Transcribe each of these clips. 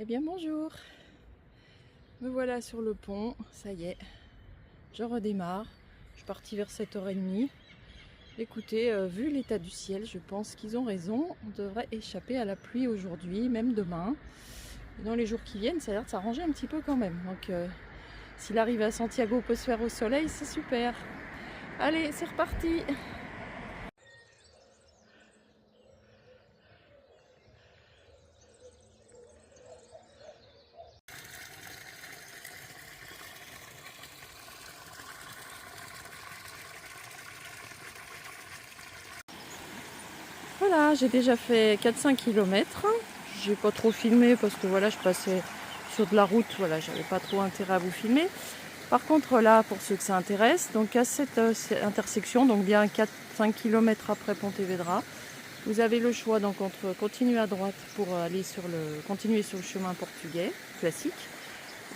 Eh bien bonjour, me voilà sur le pont, ça y est, je redémarre, je suis partie vers 7h30. Écoutez, vu l'état du ciel, je pense qu'ils ont raison, on devrait échapper à la pluie aujourd'hui, même demain. Et dans les jours qui viennent, ça a l'air de s'arranger un petit peu quand même. Donc si l'arrivée à Santiago peut se faire au soleil, c'est super. Allez, c'est reparti! Voilà, j'ai déjà fait 4-5 km. J'ai pas trop filmé parce que voilà, je passais sur de la route, voilà, j'avais pas trop intérêt à vous filmer. Par contre là, pour ceux que ça intéresse, donc à cette intersection, donc bien 4-5 km après Pontevedra, vous avez le choix donc entre continuer à droite pour aller continuer sur le chemin portugais classique,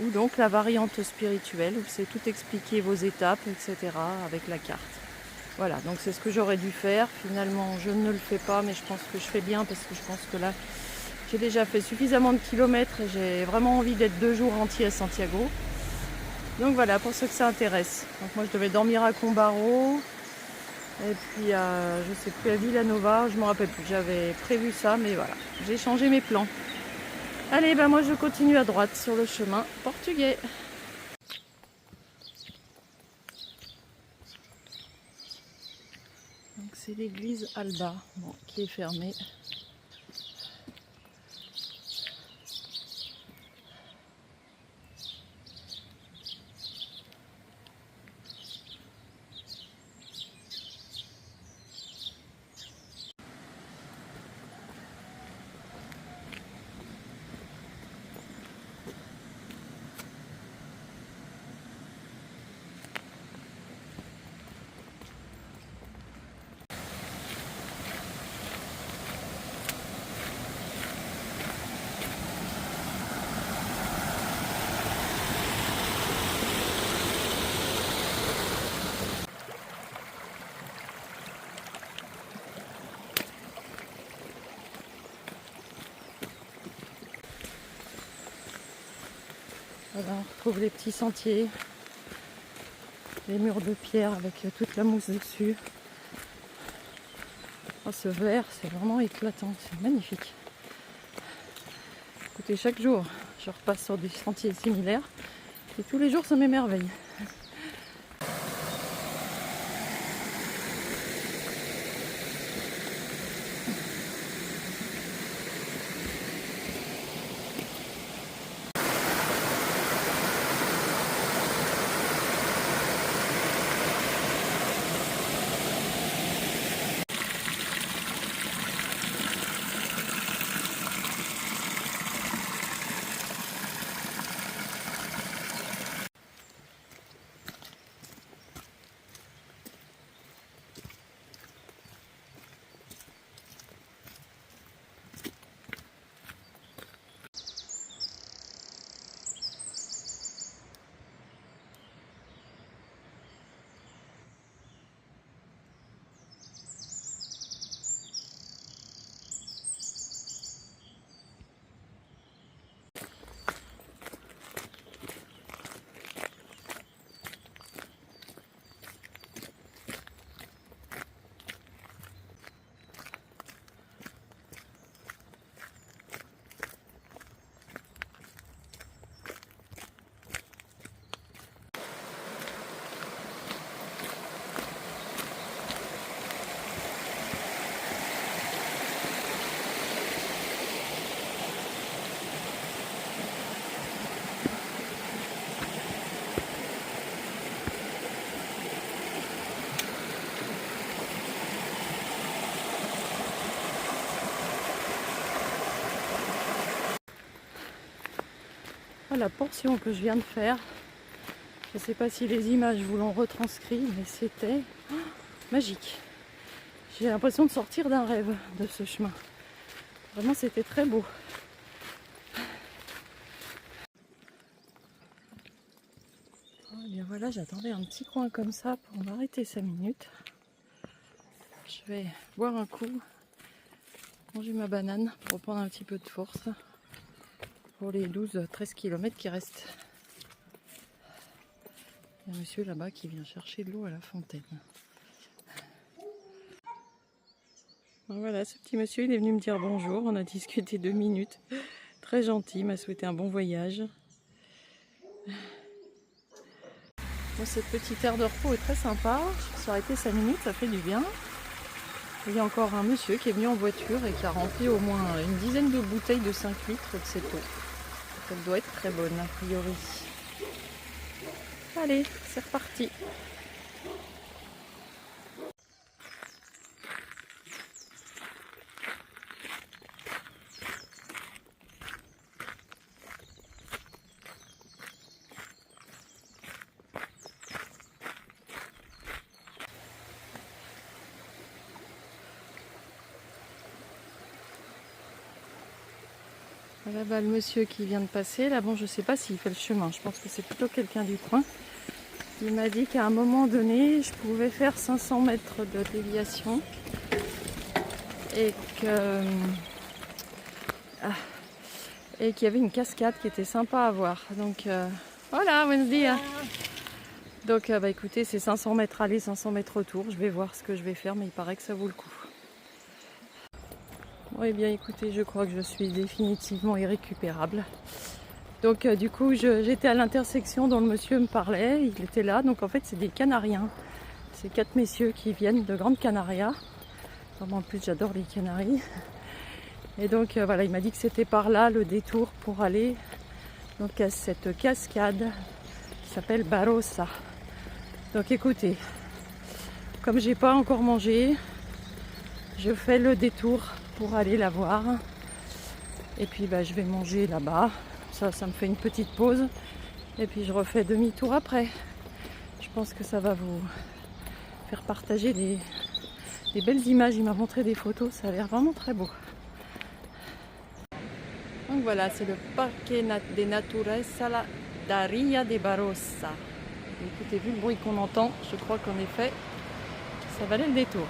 ou donc la variante spirituelle où c'est tout expliqué, vos étapes, etc. avec la carte. Voilà, donc c'est ce que j'aurais dû faire. Finalement, je ne le fais pas, mais je pense que je fais bien parce que je pense que là, j'ai déjà fait suffisamment de kilomètres et j'ai vraiment envie d'être 2 jours entiers à Santiago. Donc voilà, pour ceux que ça intéresse. Donc moi, je devais dormir à Combaro et puis je sais plus, à Villanova, je me rappelle plus. J'avais prévu ça, mais voilà, j'ai changé mes plans. Allez, ben moi, je continue à droite sur le chemin portugais. Donc c'est l'église Alba, bon, qui est fermée. Voilà, on retrouve les petits sentiers, les murs de pierre avec toute la mousse dessus. Oh, ce vert, c'est vraiment éclatant, c'est magnifique. Écoutez, chaque jour, je repasse sur des sentiers similaires et tous les jours, ça m'émerveille. La portion que je viens de faire, je ne sais pas si les images vous l'ont retranscrit, mais c'était magique. J'ai l'impression de sortir d'un rêve de ce chemin. Vraiment, c'était très beau. Oh, et bien voilà, j'attendais un petit coin comme ça pour m'arrêter 5 minutes. Je vais boire un coup, manger ma banane pour reprendre un petit peu de force. pour les 12-13 km qui restent. Il y a un monsieur là-bas qui vient chercher de l'eau à la fontaine. Voilà, ce petit monsieur, il est venu me dire bonjour. On a discuté 2 minutes. Très gentil, il m'a souhaité un bon voyage. Bon, cette petite aire de repos est très sympa. Je suis arrêtée 5 minutes, ça fait du bien. Il y a encore un monsieur qui est venu en voiture et qui a rempli au moins une dizaine de bouteilles de 5 litres de cette eau. Elle doit être très bonne, a priori. Allez, c'est reparti. Là-bas, le monsieur qui vient de passer. Là, bon, je sais pas s'il fait le chemin. Je pense que c'est plutôt quelqu'un du coin. Il m'a dit qu'à un moment donné, je pouvais faire 500 mètres de déviation. Et qu'il y avait une cascade qui était sympa à voir. Donc, voilà, buenos días. Donc, bah, écoutez, c'est 500 mètres aller, 500 mètres retour. Je vais voir ce que je vais faire, mais il paraît que ça vaut le coup. Oui, bien écoutez, je crois que je suis définitivement irrécupérable. Donc du coup, j'étais à l'intersection dont le monsieur me parlait, il était là. Donc en fait, c'est des Canariens. C'est 4 messieurs qui viennent de Grande Canaria. En plus, j'adore les Canaries. Et donc voilà, il m'a dit que c'était par là le détour pour aller donc, à cette cascade qui s'appelle Barossa. Donc écoutez, comme j'ai pas encore mangé, je fais le détour pour aller la voir. Et puis bah, je vais manger là-bas. Ça me fait une petite pause. Et puis je refais demi-tour après. Je pense que ça va vous faire partager des belles images. Il m'a montré des photos. Ça a l'air vraiment très beau. Donc voilà, c'est le Parque de Natureza da Ria de Barossa. Écoutez, vu le bruit qu'on entend, je crois qu'en effet, ça valait le détour.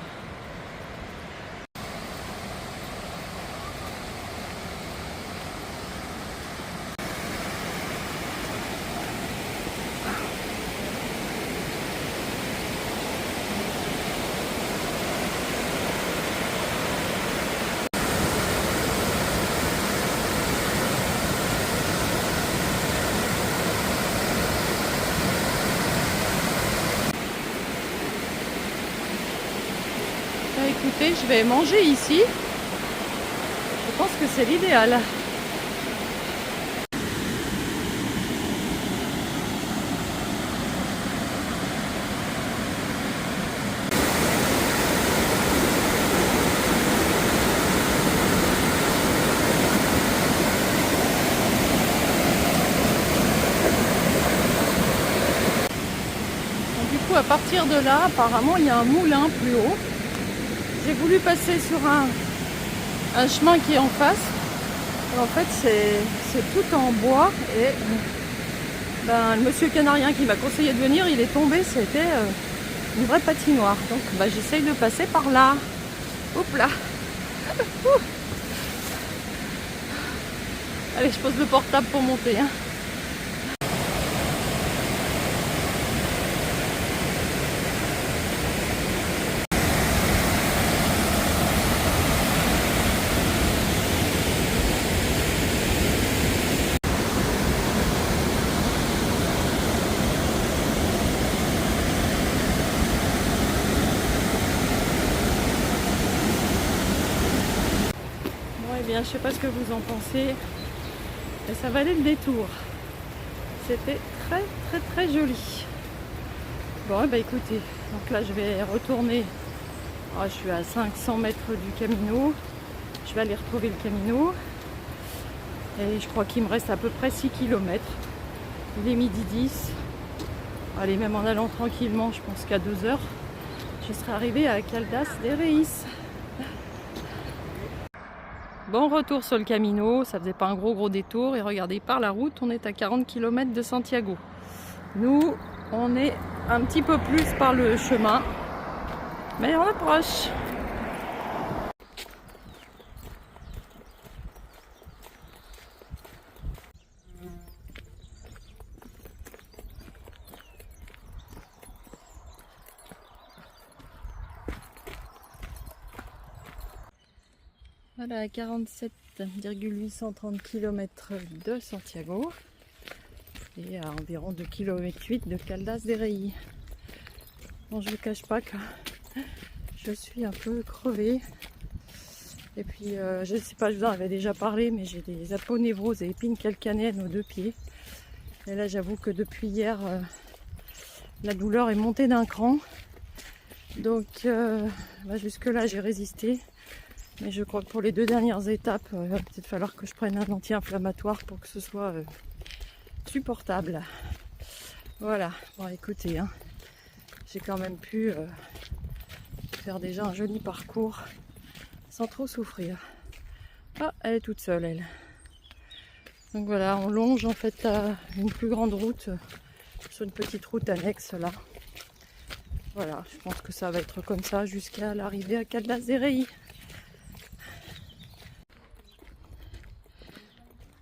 Écoutez, je vais manger ici. Je pense que c'est l'idéal. Donc, du coup, à partir de là, apparemment, il y a un moulin plus haut. J'ai voulu passer sur un chemin qui est en face. Et en fait, c'est tout en bois. Et ben, le monsieur canarien qui m'a conseillé de venir, il est tombé. C'était une vraie patinoire. Donc, ben, j'essaye de passer par là. Hop là. Allez, je pose le portable pour monter. Hein. Je ne sais pas ce que vous en pensez, mais ça valait le détour. C'était très très très joli. Bon, bah écoutez, donc là je vais retourner. Oh, je suis à 500 mètres du Camino. Je vais aller retrouver le Camino. Et je crois qu'il me reste à peu près 6 km. Il est midi 10. Allez, même en allant tranquillement, je pense qu'à 2 heures, je serai arrivée à Caldas de Reis. Bon retour sur le Camino, ça faisait pas un gros détour et regardez par la route on est à 40 km de Santiago. Nous on est un petit peu plus par le chemin mais on approche. Voilà, à 47,830 km de Santiago et à environ 2,8 km de Caldas de Rey. Bon, je ne vous cache pas que je suis un peu crevée. Et puis, je ne sais pas, je vous en avais déjà parlé, mais j'ai des aponevroses et épines calcanéennes aux 2 pieds. Et là, j'avoue que depuis hier, la douleur est montée d'un cran. Donc, jusque-là, j'ai résisté. Mais je crois que pour les 2 dernières étapes, il va peut-être falloir que je prenne un anti-inflammatoire pour que ce soit supportable. Voilà, bon écoutez, hein, j'ai quand même pu faire déjà un joli parcours sans trop souffrir. Ah, elle est toute seule, elle. Donc voilà, on longe en fait une plus grande route sur une petite route annexe là. Voilà, je pense que ça va être comme ça jusqu'à l'arrivée à Caldas de Rey.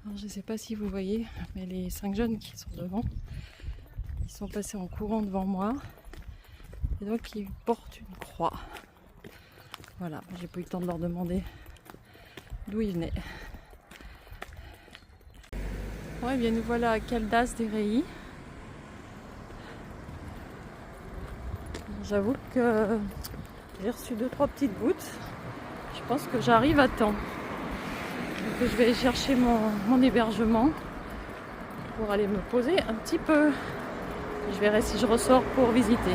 Alors, je ne sais pas si vous voyez, mais les 5 jeunes qui sont devant, ils sont passés en courant devant moi. Et donc ils portent une croix. Voilà, j'ai pas eu le temps de leur demander d'où ils venaient. Ouais, bien nous voilà à Caldas de Rey. J'avoue que j'ai reçu 2-3 petites gouttes. Je pense que j'arrive à temps. Donc je vais chercher mon hébergement pour aller me poser un petit peu. Je verrai si je ressors pour visiter.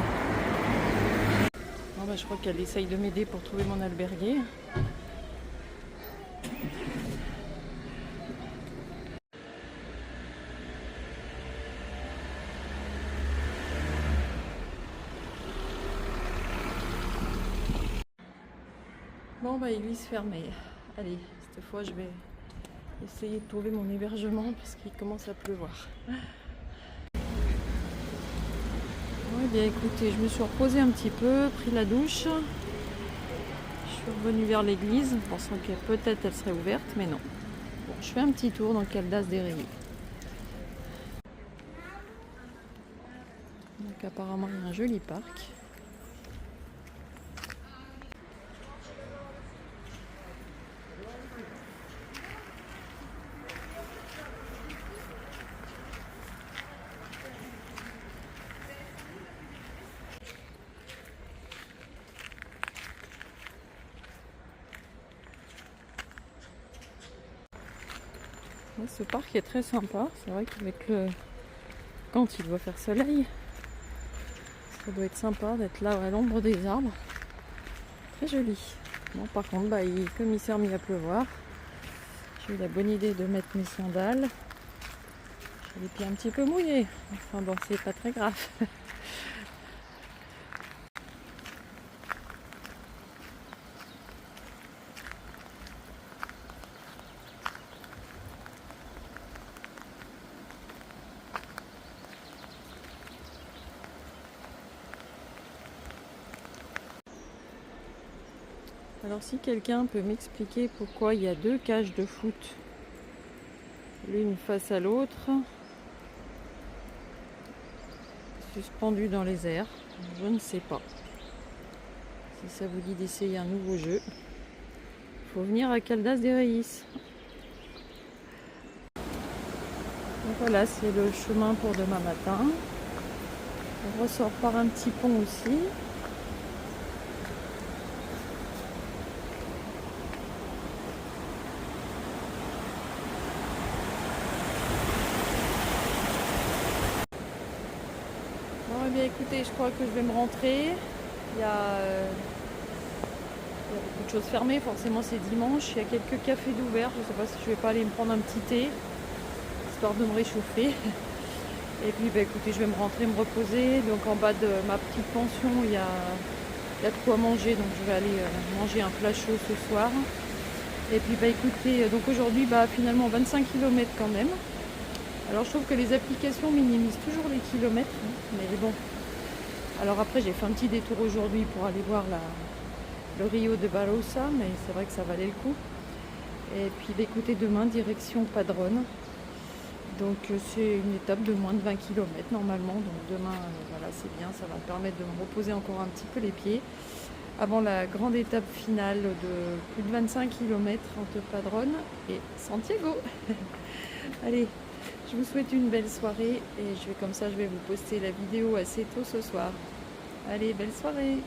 Bon, je crois qu'elle essaye de m'aider pour trouver mon alberguer. Bon, église fermée. Allez, cette fois je vais essayer de trouver mon hébergement parce qu'il commence à pleuvoir. Oui, bien écoutez, je me suis reposée un petit peu, pris la douche. Je suis revenue vers l'église, pensant que peut-être elle serait ouverte, mais non. Bon, je fais un petit tour dans Caldas de Rey. Donc apparemment il y a un joli parc. Ce parc est très sympa, c'est vrai qu'avec quand il doit faire soleil, ça doit être sympa d'être là à l'ombre des arbres. Très joli. Bon, par contre, comme il s'est remis à pleuvoir, j'ai eu la bonne idée de mettre mes sandales. J'ai les pieds un petit peu mouillés. Enfin bon, c'est pas très grave. Alors si quelqu'un peut m'expliquer pourquoi il y a 2 cages de foot, l'une face à l'autre, suspendues dans les airs, je ne sais pas. Si ça vous dit d'essayer un nouveau jeu, il faut venir à Caldas de Rey. Donc voilà, c'est le chemin pour demain matin. On ressort par un petit pont aussi. Bon, eh bien écoutez, je crois que je vais me rentrer. Il y a beaucoup de choses fermées, forcément c'est dimanche. Il y a quelques cafés d'ouvert. Je ne sais pas si je vais pas aller me prendre un petit thé, histoire de me réchauffer. Et puis écoutez, je vais me rentrer, me reposer. Donc en bas de ma petite pension, il y a de quoi manger. Donc je vais aller manger un plat chaud ce soir. Et puis écoutez, donc aujourd'hui finalement 25 km quand même. Alors je trouve que les applications minimisent toujours les kilomètres, hein, mais bon. Alors après j'ai fait un petit détour aujourd'hui pour aller voir le Rio de Barossa, mais c'est vrai que ça valait le coup. Et puis écoutez, demain direction Padrone. Donc c'est une étape de moins de 20 km normalement. Donc demain, voilà, c'est bien, ça va me permettre de me reposer encore un petit peu les pieds. avant la grande étape finale de plus de 25 km entre Padrone et Santiago. Allez, je vous souhaite une belle soirée et je vais vous poster la vidéo assez tôt ce soir. Allez, belle soirée!